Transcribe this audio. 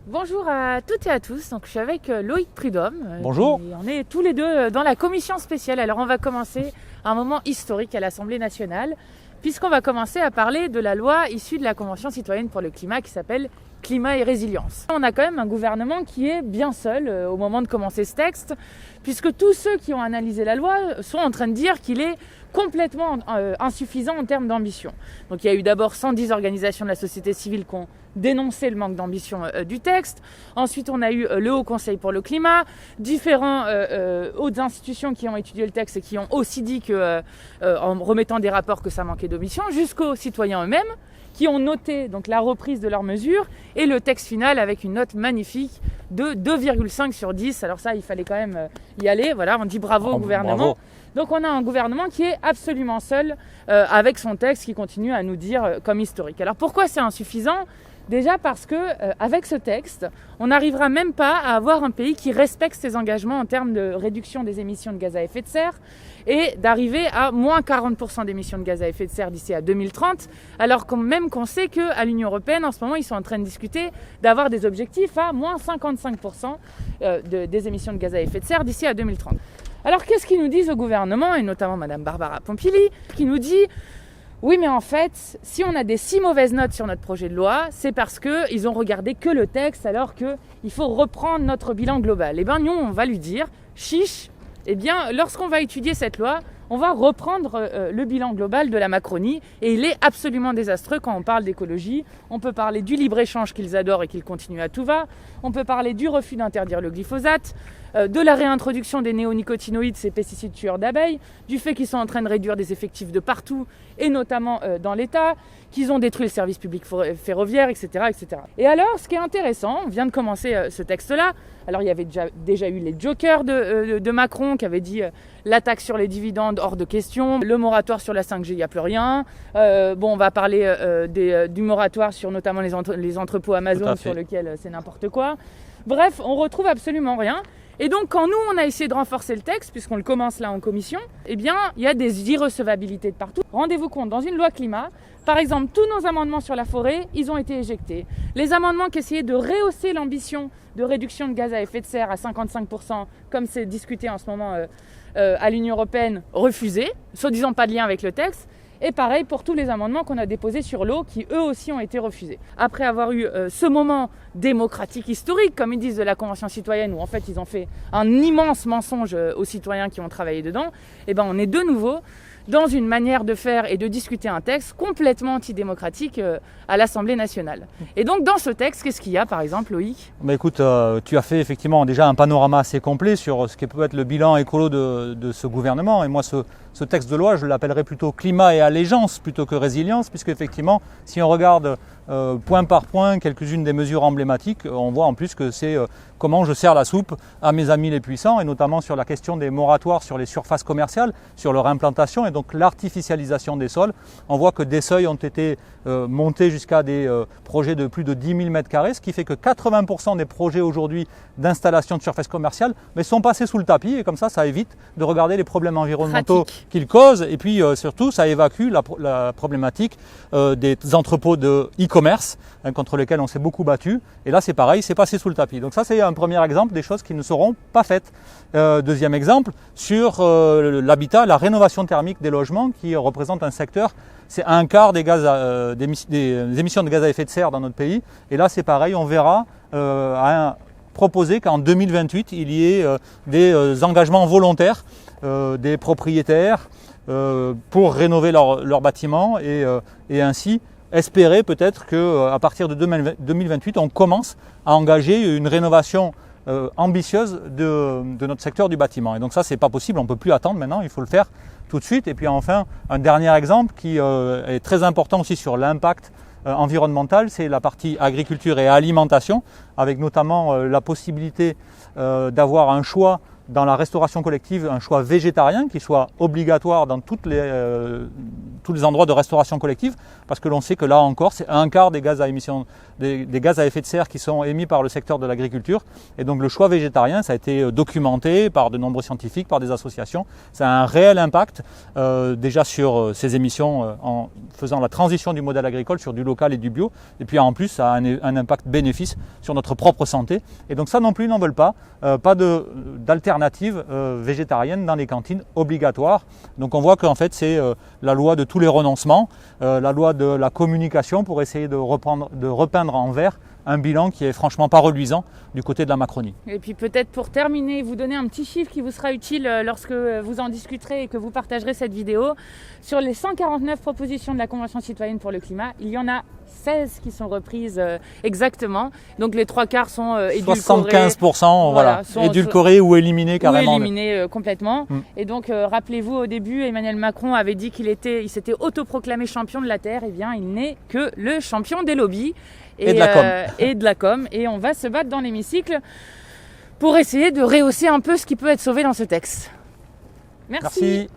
Bonjour à toutes et à tous, donc je suis avec Loïc Prudhomme. Bonjour. Et on est tous les deux dans la commission spéciale. Alors on va commencer un moment historique à l'Assemblée nationale, puisqu'on va commencer à parler de la loi issue de la Convention citoyenne pour le climat qui s'appelle Climat et résilience. On a quand même un gouvernement qui est bien seul au moment de commencer ce texte, puisque tous ceux qui ont analysé la loi sont en train de dire qu'il est complètement insuffisant en termes d'ambition. Donc il y a eu d'abord 110 organisations de la société civile qui ont dénoncé le manque d'ambition du texte. Ensuite, on a eu le Haut Conseil pour le climat, différents autres institutions qui ont étudié le texte et qui ont aussi dit que, en remettant des rapports, que ça manquait d'ambition, jusqu'aux citoyens eux-mêmes, qui ont noté donc la reprise de leurs mesures et le texte final avec une note magnifique de 2,5 sur 10. Alors ça, il fallait quand même y aller. Voilà, on dit bravo au gouvernement. Bravo. Donc on a un gouvernement qui est absolument seul avec son texte qui continue à nous dire comme historique. Alors pourquoi c'est insuffisant ? Déjà parce que avec ce texte, on n'arrivera même pas à avoir un pays qui respecte ses engagements en termes de réduction des émissions de gaz à effet de serre et d'arriver à moins 40% d'émissions de gaz à effet de serre d'ici à 2030, alors même qu'on sait qu'à l'Union européenne, en ce moment, ils sont en train de discuter d'avoir des objectifs à moins 55% des émissions de gaz à effet de serre d'ici à 2030. Alors qu'est-ce qu'ils nous disent au gouvernement, et notamment Madame Barbara Pompili, qui nous dit oui, mais en fait, si on a des si mauvaises notes sur notre projet de loi, c'est parce qu'ils ont regardé que le texte alors qu'il faut reprendre notre bilan global. Eh bien, nous, on va lui dire, chiche, eh bien, lorsqu'on va étudier cette loi, on va reprendre le bilan global de la Macronie et il est absolument désastreux quand on parle d'écologie. On peut parler du libre-échange qu'ils adorent et qu'ils continuent à tout va. On peut parler du refus d'interdire le glyphosate, de la réintroduction des néonicotinoïdes, ces pesticides tueurs d'abeilles, du fait qu'ils sont en train de réduire des effectifs de partout et notamment dans l'État, qu'ils ont détruit le service public ferroviaire, etc., etc. Et alors, ce qui est intéressant, on vient de commencer ce texte-là. Alors, il y avait déjà eu les jokers de Macron qui avaient dit l'attaque sur les dividendes hors de question, le moratoire sur la 5G, il n'y a plus rien. On va parler du moratoire sur notamment les entrepôts Amazon sur lesquels c'est n'importe quoi. Bref, on retrouve absolument rien. Et donc, quand nous, on a essayé de renforcer le texte, puisqu'on le commence là en commission, eh bien, il y a des irrecevabilités de partout. Rendez-vous compte, dans une loi climat, par exemple, tous nos amendements sur la forêt, ils ont été éjectés. Les amendements qui essayaient de rehausser l'ambition de réduction de gaz à effet de serre à 55%, comme c'est discuté en ce moment à l'Union européenne, refusés, soi-disant pas de lien avec le texte. Et pareil pour tous les amendements qu'on a déposés sur l'eau qui eux aussi ont été refusés. Après avoir eu ce moment démocratique historique, comme ils disent de la Convention citoyenne, où en fait ils ont fait un immense mensonge aux citoyens qui ont travaillé dedans, et ben on est de nouveau dans une manière de faire et de discuter un texte complètement antidémocratique à l'Assemblée nationale. Et donc dans ce texte, qu'est-ce qu'il y a par exemple, Loïc ? Écoute, tu as fait effectivement déjà un panorama assez complet sur ce qui peut être le bilan écolo de ce gouvernement. Et moi, ce texte de loi, je l'appellerais plutôt climat et allégeance plutôt que résilience, puisque effectivement, si on regarde point par point quelques-unes des mesures emblématiques, on voit en plus que c'est comment je sers la soupe à mes amis les puissants, et notamment sur la question des moratoires sur les surfaces commerciales, sur leur implantation et donc l'artificialisation des sols. On voit que des seuils ont été montés jusqu'à des projets de plus de 10 000 m², ce qui fait que 80% des projets aujourd'hui d'installation de surfaces commerciales sont passés sous le tapis, et comme ça évite de regarder les problèmes environnementaux qu'ils causent, et puis surtout ça évacue la problématique des entrepôts de e-commerce contre lesquels on s'est beaucoup battu, et là c'est pareil, c'est passé sous le tapis. Donc ça c'est un premier exemple des choses qui ne seront pas faites. Deuxième exemple, sur l'habitat, la rénovation thermique des logements qui représente un secteur, c'est un quart des émissions de gaz à effet de serre dans notre pays, et là c'est pareil, on verra proposer qu'en 2028 il y ait des engagements volontaires des propriétaires pour rénover leurs bâtiments et ainsi espérer peut-être qu'à partir de 2028, on commence à engager une rénovation ambitieuse de notre secteur du bâtiment. Et donc ça, c'est pas possible, on ne peut plus attendre maintenant, il faut le faire tout de suite. Et puis enfin, un dernier exemple qui est très important aussi sur l'impact environnemental, c'est la partie agriculture et alimentation, avec notamment la possibilité d'avoir un choix dans la restauration collective un choix végétarien qui soit obligatoire dans tous les endroits de restauration collective, parce que l'on sait que là encore, c'est un quart des gaz à effet de serre qui sont émis par le secteur de l'agriculture. Et donc le choix végétarien, ça a été documenté par de nombreux scientifiques, par des associations. Ça a un réel impact déjà sur ces émissions en faisant la transition du modèle agricole sur du local et du bio. Et puis en plus, ça a un impact bénéfice sur notre propre santé. Et donc ça non plus, n'en veulent pas. Pas d'alternative végétarienne dans les cantines obligatoires. Donc on voit qu'en fait c'est la loi de tous les renoncements, la loi de la communication pour essayer de repeindre en vert un bilan qui est franchement pas reluisant du côté de la Macronie. Et puis peut-être pour terminer, vous donner un petit chiffre qui vous sera utile lorsque vous en discuterez et que vous partagerez cette vidéo. Sur les 149 propositions de la Convention citoyenne pour le climat, il y en a 16 qui sont reprises exactement. Donc les 3/4 sont édulcorées. 75% voilà, édulcorées ou éliminées carrément. Ou éliminées complètement. Et donc rappelez-vous, au début, Emmanuel Macron avait dit qu'il s'était autoproclamé champion de la Terre. Eh bien, il n'est que le champion des lobbies. Et de la com. Et on va se battre dans l'hémicycle pour essayer de rehausser un peu ce qui peut être sauvé dans ce texte. Merci.